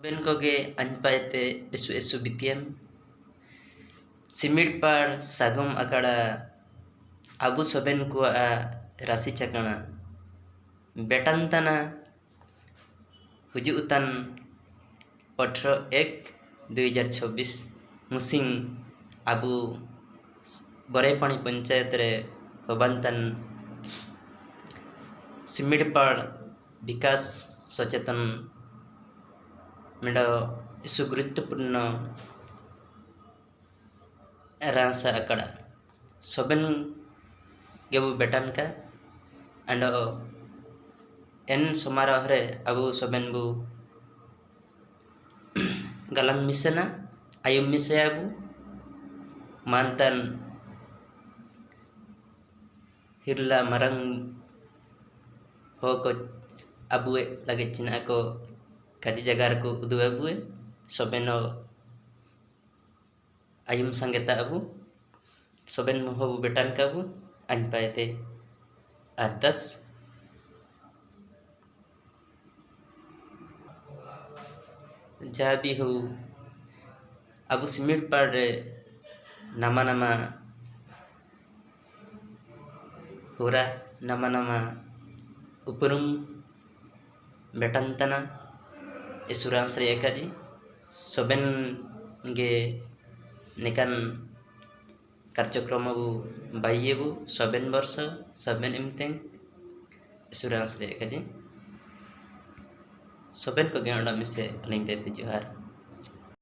Ben koge anpaete esu bitian simit par sagum akada abu soben ko rasi cakana betantana huju utan 18/1/2024 musing abu Borepani panchayat रे होबानतन cement पर विकास सचेतन मेडो इस गुरुत्वपूर्ण रासा अकड़ा सोबेन Gebu batten का and N समारोह रे अबु सोबेन बु गलंग मिसना आयुम मिसे Abu mantan hirla marang hoko abue lagi cina ako kaji jagar ko udu abue sobeno ayum sanggeta abu soben mohobu betan kabu anpaete atas jabi hu abu simit par nama-nama hura nama-nama upurum betantana isuran sri ekaji soben ge nekan कार्यक्रमबु बाइयेबु सोबेन वर्ष सोबेन इमतें isuran sri ekaji soben ko ganda mise aling bete johar।